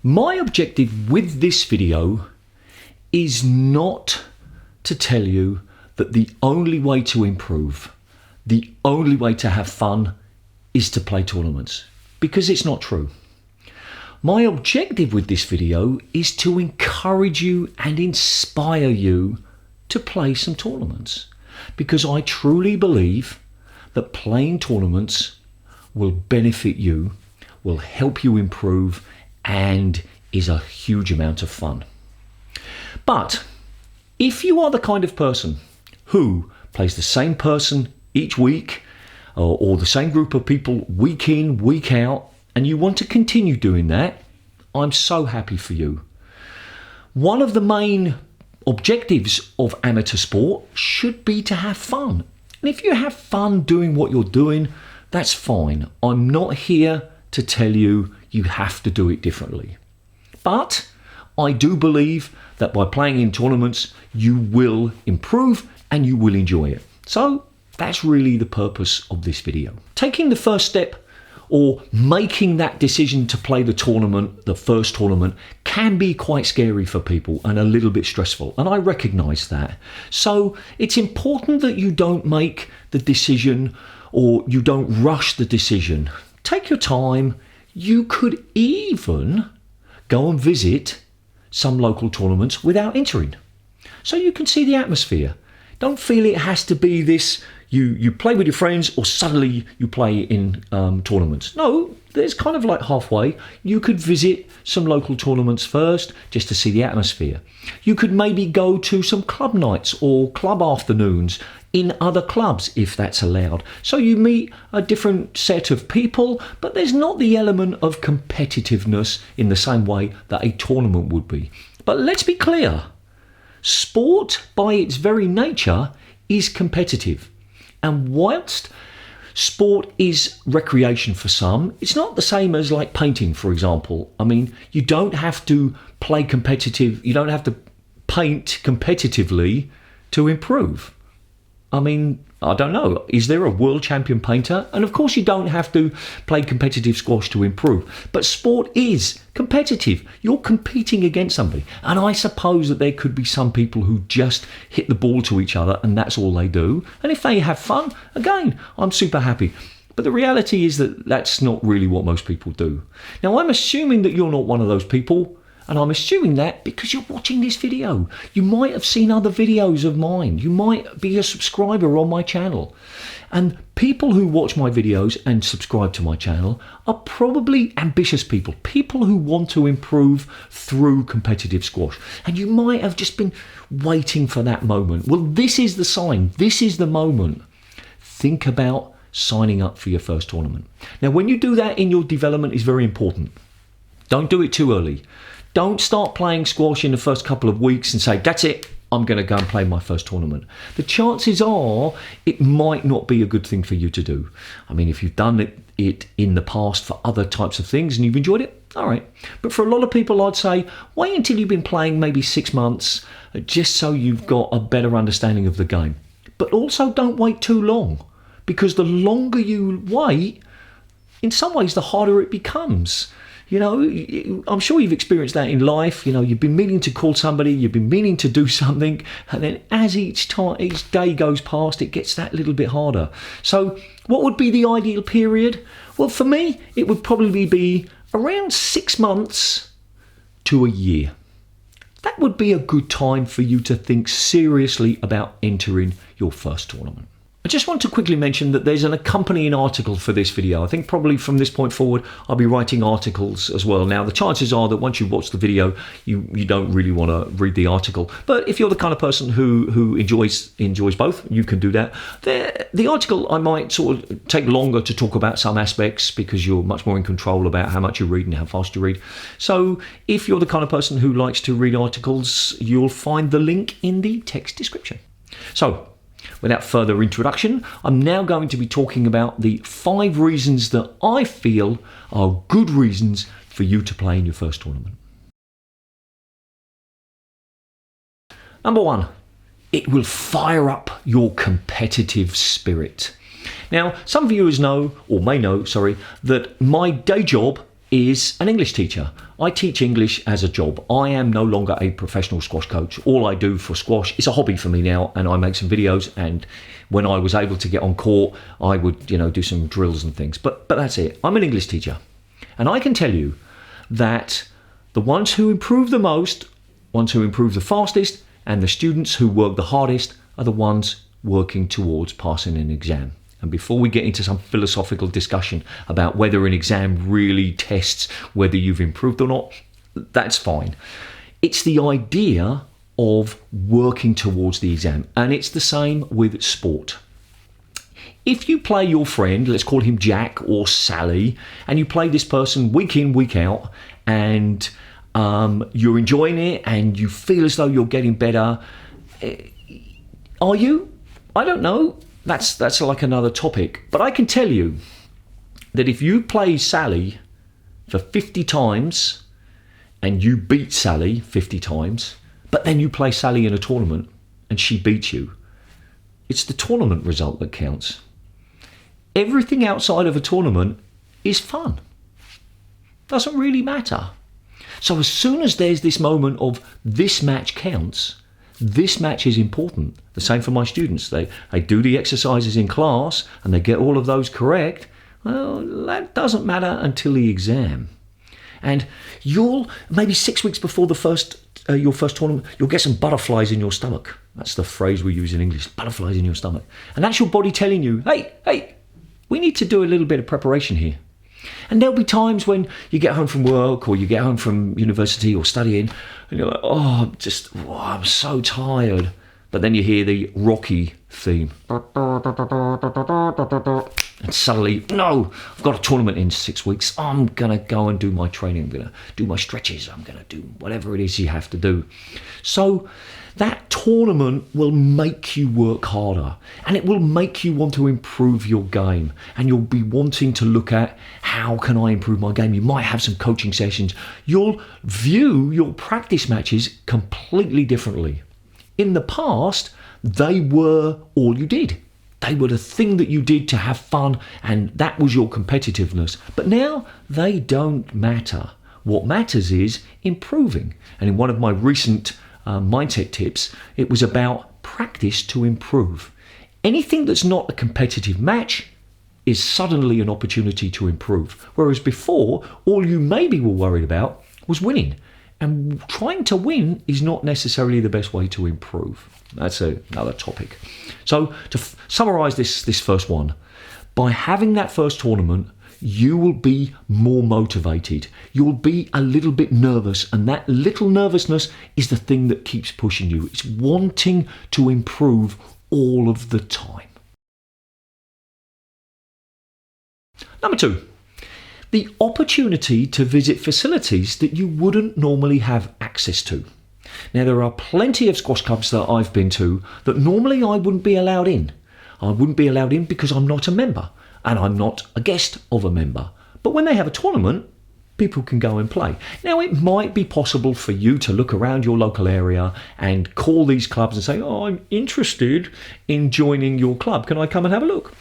My objective with this video is not to tell you that the only way to improve, the only way to have fun is to play tournaments, because it's not true. My objective with this video is to encourage you and inspire you to play some tournaments, because I truly believe that playing tournaments will benefit you, will help you improve, and is a huge amount of fun. But if you are the kind of person who plays the same person each week, or the same group of people week in, week out, and you want to continue doing that, I'm so happy for you. One of the main objectives of amateur sport should be to have fun. And if you have fun doing what you're doing, that's fine. I'm not here to tell you you have to do it differently. But I do believe that by playing in tournaments, you will improve and you will enjoy it. So that's really the purpose of this video. Taking the first step, or making that decision to play the tournament, the first tournament, can be quite scary for people and a little bit stressful, and I recognize that. So it's important that you don't make the decision, or you don't rush the decision. Take your time. You could even go and visit some local tournaments without entering, so you can see the atmosphere. Don't feel it has to be this, you play with your friends or suddenly you play in tournaments. No, there's kind of like halfway. You could visit some local tournaments first just to see the atmosphere. You could maybe go to some club nights or club afternoons in other clubs if that's allowed. So you meet a different set of people, but there's not the element of competitiveness in the same way that a tournament would be. But let's be clear. Sport, by its very nature, is competitive. And whilst sport is recreation for some, it's not the same as like painting, for example. I mean, you don't have to play competitive, you don't have to paint competitively to improve. I mean, I don't know, is there a world champion painter? And of course you don't have to play competitive squash to improve, but sport is competitive. You're competing against somebody. And I suppose that there could be some people who just hit the ball to each other and that's all they do. And if they have fun, again, I'm super happy. But the reality is that that's not really what most people do. Now, I'm assuming that you're not one of those people. And I'm assuming that because you're watching this video. You might have seen other videos of mine. You might be a subscriber on my channel. And people who watch my videos and subscribe to my channel are probably ambitious people. People who want to improve through competitive squash. And you might have just been waiting for that moment. Well, this is the sign. This is the moment. Think about signing up for your first tournament. Now, when you do that in your development, is very important. Don't do it too early. Don't start playing squash in the first couple of weeks and say, that's it, I'm going to go and play my first tournament. The chances are it might not be a good thing for you to do. I mean, if you've done it in the past for other types of things and you've enjoyed it, all right. But for a lot of people, I'd say, wait until you've been playing maybe 6 months, just so you've got a better understanding of the game. But also don't wait too long, because the longer you wait, in some ways, the harder it becomes. You know, I'm sure you've experienced that in life. You know, you've been meaning to call somebody, you've been meaning to do something, and then as each day goes past, it gets that little bit harder. So what would be the ideal period? Well, for me, it would probably be around 6 months to a year. That would be a good time for you to think seriously about entering your first tournament. I just want to quickly mention that there's an accompanying article for this video. I think probably from this point forward, I'll be writing articles as well. Now, the chances are that once you watch the video, you don't really want to read the article. But if you're the kind of person who enjoys both, you can do that. The article, I might sort of take longer to talk about some aspects because you're much more in control about how much you read and how fast you read. So if you're the kind of person who likes to read articles, you'll find the link in the text description. So, without further introduction, I'm now going to be talking about the 5 reasons that I feel are good reasons for you to play in your first tournament. Number 1, it will fire up your competitive spirit. Now, some viewers know, or may know, that my day job is an English teacher. I teach English as a job. I am no longer a professional squash coach. All I do for squash is a hobby for me now, and I make some videos, and when I was able to get on court, I would, do some drills and things. But that's it. I'm an English teacher. And I can tell you that the ones who improve the most, ones who improve the fastest, and the students who work the hardest are the ones working towards passing an exam. And before we get into some philosophical discussion about whether an exam really tests whether you've improved or not, that's fine. It's the idea of working towards the exam. And it's the same with sport. If you play your friend, let's call him Jack or Sally, and you play this person week in, week out, and you're enjoying it and you feel as though you're getting better, are you? I don't know. That's like another topic. But I can tell you that if you play Sally for 50 times and you beat Sally 50 times, but then you play Sally in a tournament and she beats you, it's the tournament result that counts. Everything outside of a tournament is fun. Doesn't really matter. So as soon as there's this moment of this match counts, this match is important. The same for my students. They do the exercises in class and they get all of those correct. Well, that doesn't matter until the exam. And you'll, maybe 6 weeks before your first tournament, you'll get some butterflies in your stomach. That's the phrase we use in English, butterflies in your stomach. And that's your body telling you, hey, we need to do a little bit of preparation here. And there'll be times when you get home from work or you get home from university or studying and you're like, I'm so tired. But then you hear the Rocky theme. And suddenly, no, I've got a tournament in 6 weeks. I'm going to go and do my training. I'm going to do my stretches. I'm going to do whatever it is you have to do. So that tournament will make you work harder and it will make you want to improve your game, and you'll be wanting to look at how can I improve my game. You might have some coaching sessions. You'll view your practice matches completely differently. In the past, they were all you did. They were the thing that you did to have fun, and that was your competitiveness. But now they don't matter. What matters is improving. And in one of my recent mindset tips, it was about practice to improve. Anything that's not a competitive match is suddenly an opportunity to improve. Whereas before, all you maybe were worried about was winning. And trying to win is not necessarily the best way to improve. That's another topic. So to summarize this first one, by having that first tournament, you will be more motivated. You'll be a little bit nervous, and that little nervousness is the thing that keeps pushing you. It's wanting to improve all of the time. Number 2, the opportunity to visit facilities that you wouldn't normally have access to. Now, there are plenty of squash clubs that I've been to that normally I wouldn't be allowed in. I wouldn't be allowed in because I'm not a member and I'm not a guest of a member. But when they have a tournament, people can go and play. Now, it might be possible for you to look around your local area and call these clubs and say, I'm interested in joining your club. Can I come and have a look?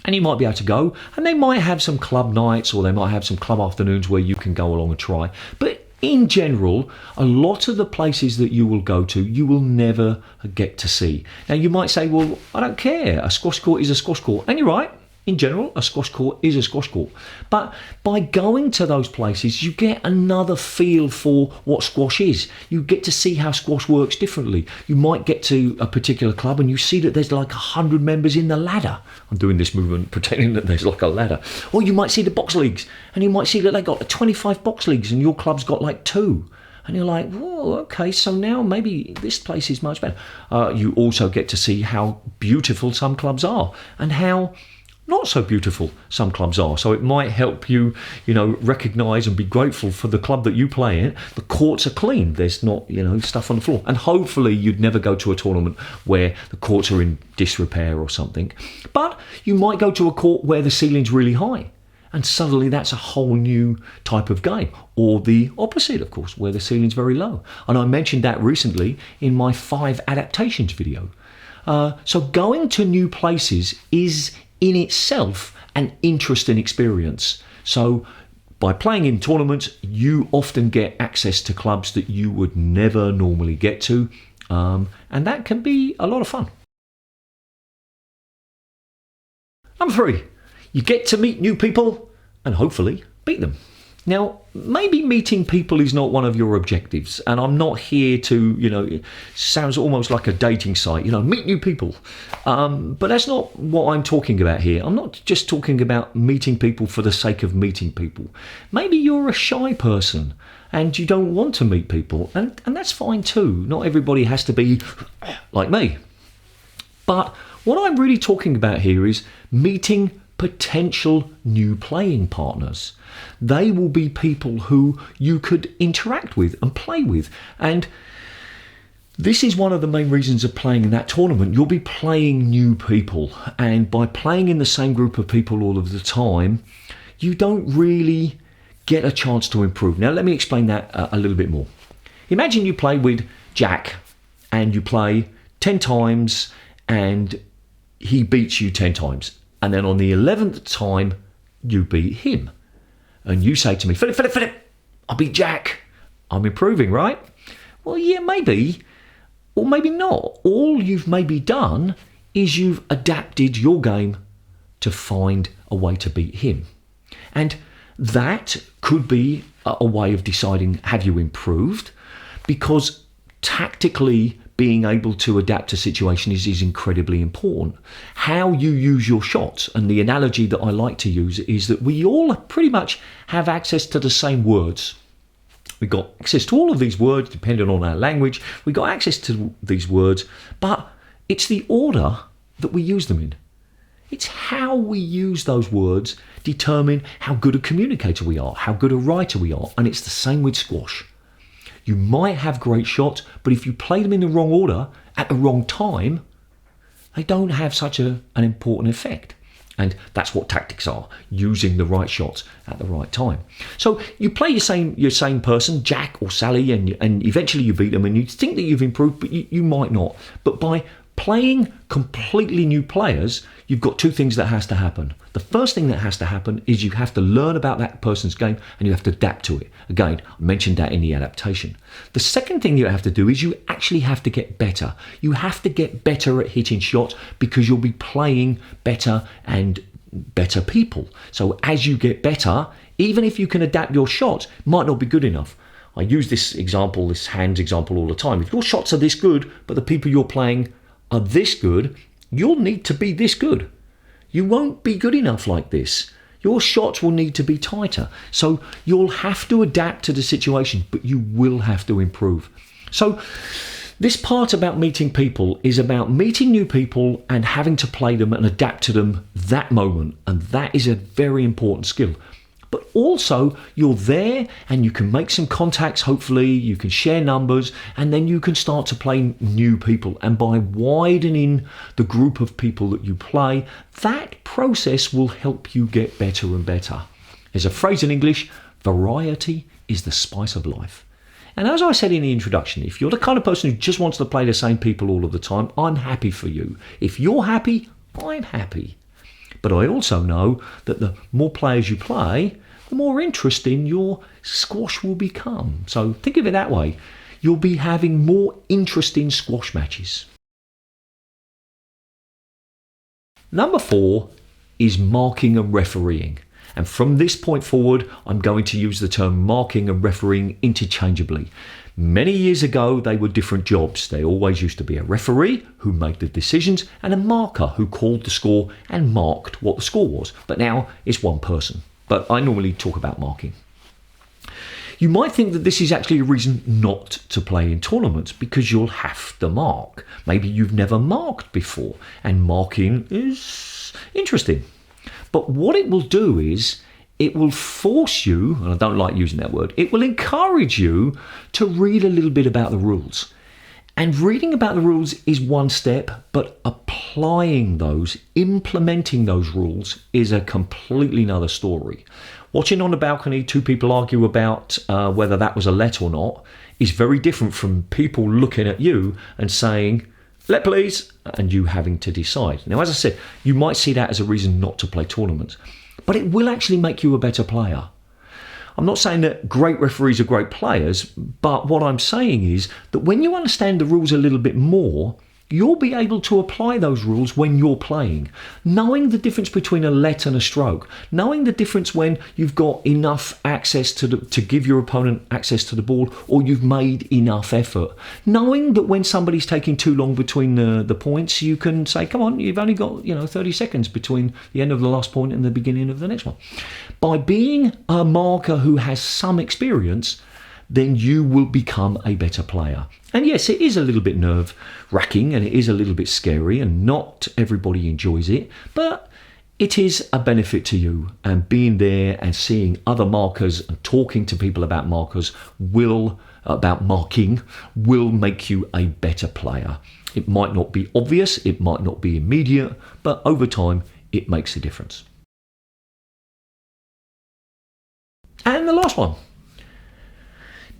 And you might be able to go, and they might have some club nights or they might have some club afternoons where you can go along and try. But in general, a lot of the places that you will go to, you will never get to see. Now, you might say, well, I don't care. A squash court is a squash court. And you're right. In general, a squash court is a squash court. But by going to those places, you get another feel for what squash is. You get to see how squash works differently. You might get to a particular club and you see that there's like 100 members in the ladder. I'm doing this movement pretending that there's like a ladder. Or you might see the box leagues and you might see that they got 25 box leagues and your club's got like 2. And you're like, whoa, okay, so now maybe this place is much better. You also get to see how beautiful some clubs are and how not so beautiful some clubs are. So it might help you, recognise and be grateful for the club that you play in. The courts are clean. There's not, stuff on the floor. And hopefully you'd never go to a tournament where the courts are in disrepair or something. But you might go to a court where the ceiling's really high. And suddenly that's a whole new type of game. Or the opposite, of course, where the ceiling's very low. And I mentioned that recently in my 5 adaptations video. So going to new places is in itself an interesting experience. So by playing in tournaments, you often get access to clubs that you would never normally get to, and that can be a lot of fun. Number 3, you get to meet new people and hopefully beat them. Now, maybe meeting people is not one of your objectives, and I'm not here to, it sounds almost like a dating site, meet new people. But that's not what I'm talking about here. I'm not just talking about meeting people for the sake of meeting people. Maybe you're a shy person and you don't want to meet people, and that's fine too. Not everybody has to be like me. But what I'm really talking about here is meeting potential new playing partners. They will be people who you could interact with and play with. And this is one of the main reasons of playing in that tournament. You'll be playing new people. And by playing in the same group of people all of the time, you don't really get a chance to improve. Now, let me explain that a little bit more. Imagine you play with Jack and you play 10 times and he beats you 10 times. And then on the 11th time, you beat him. And you say to me, Philip, I beat Jack. I'm improving, right? Well, yeah, maybe, or maybe not. All you've maybe done is you've adapted your game to find a way to beat him. And that could be a way of deciding, have you improved? Because tactically, being able to adapt to situations is incredibly important. How you use your shots, and the analogy that I like to use is that we all pretty much have access to the same words. We've got access to all of these words depending on our language. We've got access to these words, but it's the order that we use them in. It's how we use those words determine how good a communicator we are, how good a writer we are, and it's the same with squash. You might have great shots, but if you play them in the wrong order at the wrong time, they don't have such an important effect. And that's what tactics are, using the right shots at the right time. So you play your same person, Jack or Sally, and eventually you beat them and you think that you've improved, but you might not. But by playing completely new players, you've got 2 things that has to happen. The first thing that has to happen is you have to learn about that person's game and you have to adapt to it. Again, I mentioned that in the adaptation. The second thing you have to do is you actually have to get better. You have to get better at hitting shots because you'll be playing better and better people. So as you get better, even if you can adapt your shots, it might not be good enough. I use this example, this hands example all the time. If your shots are this good, but the people you're playing are this good, you'll need to be this good. You won't be good enough like this. Your shots will need to be tighter. So you'll have to adapt to the situation, but you will have to improve. So this part about meeting people is about meeting new people and having to play them and adapt to them that moment. And that is a very important skill. But also you're there and you can make some contacts, hopefully you can share numbers, and then you can start to play new people. And by widening the group of people that you play, that process will help you get better and better. There's a phrase in English, variety is the spice of life. And as I said in the introduction, if you're the kind of person who just wants to play the same people all of the time, I'm happy for you. If you're happy, I'm happy. But I also know that the more players you play, the more interesting your squash will become. So think of it that way. You'll be having more interesting squash matches. Number 4 is marking and refereeing. And from this point forward, I'm going to use the term marking and refereeing interchangeably. Many years ago, they were different jobs. They always used to be a referee who made the decisions and a marker who called the score and marked what the score was. But now it's one person. But I normally talk about marking. You might think that this is actually a reason not to play in tournaments because you'll have to mark. Maybe you've never marked before, and marking is interesting. But what it will do is it will force you, and I don't like using that word, it will encourage you to read a little bit about the rules. And reading about the rules is one step, but applying those, implementing those rules is a completely another story. Watching on a balcony, 2 people argue about whether that was a let or not is very different from people looking at you and saying, let please, and you having to decide. Now, as I said, you might see that as a reason not to play tournaments, but it will actually make you a better player. I'm not saying that great referees are great players, but what I'm saying is that when you understand the rules a little bit more, you'll be able to apply those rules when you're playing. Knowing the difference between a let and a stroke, knowing the difference when you've got enough access to give your opponent access to the ball, or you've made enough effort. Knowing that when somebody's taking too long between the points, you can say, come on, you've only got 30 seconds between the end of the last point and the beginning of the next one. By being a marker who has some experience, then you will become a better player. And yes, it is a little bit nerve-wracking and it is a little bit scary and not everybody enjoys it, but it is a benefit to you, and being there and seeing other markers and talking to people about marking will make you a better player. It might not be obvious, it might not be immediate, but over time it makes a difference. And the last one,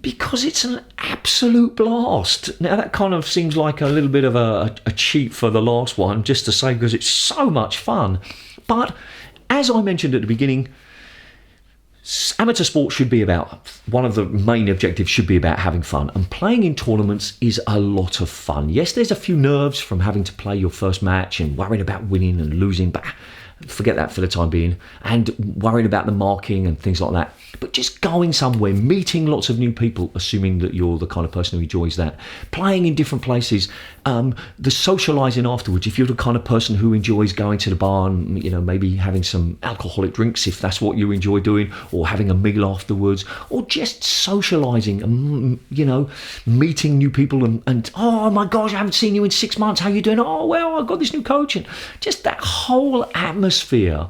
because it's an absolute blast. Now that kind of seems like a little bit of a cheat for the last one, just to say, because it's so much fun. But as I mentioned at the beginning, amateur sports should be about, one of the main objectives should be about having fun, and playing in tournaments is a lot of fun. Yes, there's a few nerves from having to play your first match and worrying about winning and losing, but forget that for the time being, and worrying about the marking and things like that. But just going somewhere, meeting lots of new people, assuming that you're the kind of person who enjoys that, playing in different places, the socialising afterwards, if you're the kind of person who enjoys going to the bar and maybe having some alcoholic drinks if that's what you enjoy doing, or having a meal afterwards, or just socialising and meeting new people and oh my gosh, I haven't seen you in 6 months, how you doing? Oh well, I've got this new coach, and just that whole atmosphere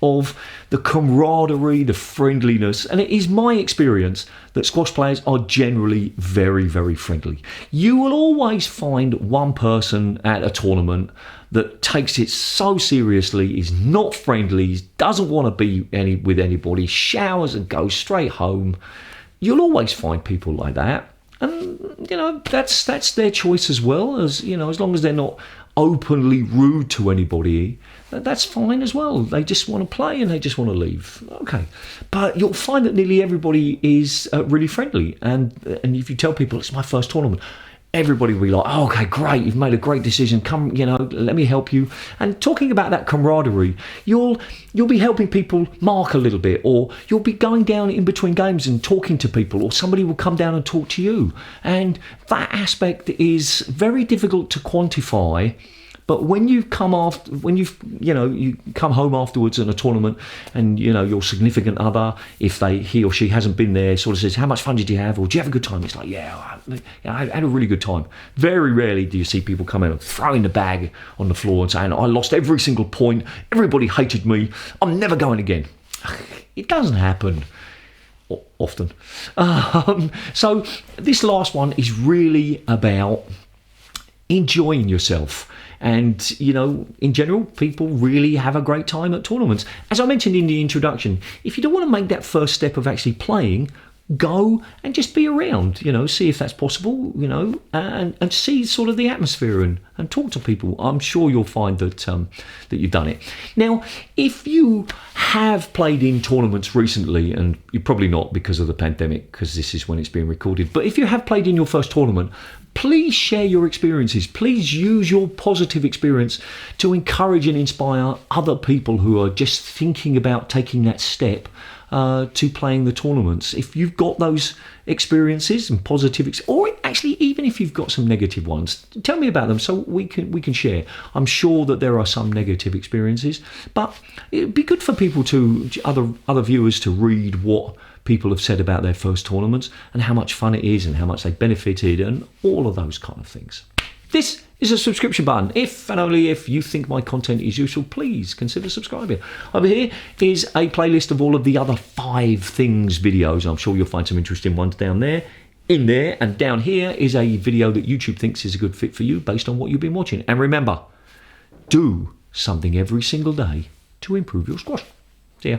of the camaraderie, the friendliness. And it is my experience that squash players are generally very, very friendly. You will always find one person at a tournament that takes it so seriously, is not friendly, doesn't want to be with anybody, showers and goes straight home. You'll always find people like that. And, that's their choice as well, as long as they're not openly rude to anybody, that's fine as well. They just want to play and they just want to leave. Okay. But you'll find that nearly everybody is really friendly. And if you tell people it's my first tournament, everybody will be like, oh, okay, great, you've made a great decision. Come, let me help you. And talking about that camaraderie, you'll be helping people mark a little bit, or you'll be going down in between games and talking to people, or somebody will come down and talk to you. And that aspect is very difficult to quantify. But when you come you come home afterwards in a tournament, and your significant other, if he or she hasn't been there, sort of says, "How much fun did you have?" or "Did you have a good time?" It's like, "Yeah, I had a really good time." Very rarely do you see people come in and throwing the bag on the floor and saying, "I lost every single point. Everybody hated me. I'm never going again." It doesn't happen often. So this last one is really about enjoying yourself. And, in general, people really have a great time at tournaments. As I mentioned in the introduction, if you don't want to make that first step of actually playing, go and just be around, see if that's possible, and see sort of the atmosphere and talk to people. I'm sure you'll find that you've done it. Now, if you have played in tournaments recently, and you're probably not because of the pandemic, because this is when it's being recorded, but if you have played in your first tournament, please share your experiences. Please use your positive experience to encourage and inspire other people who are just thinking about taking that step to playing the tournaments. If you've got those experiences and positive, or actually even if you've got some negative ones, tell me about them so we can share. I'm sure that there are some negative experiences, but it'd be good for people other viewers to read what people have said about their first tournaments and how much fun it is and how much they benefited and all of those kind of things. This is a subscription button. If and only if you think my content is useful, please consider subscribing. Over here is a playlist of all of the other 5 things videos. I'm sure you'll find some interesting ones down there. In there, and down here is a video that YouTube thinks is a good fit for you based on what you've been watching. And remember, do something every single day to improve your squash. See ya.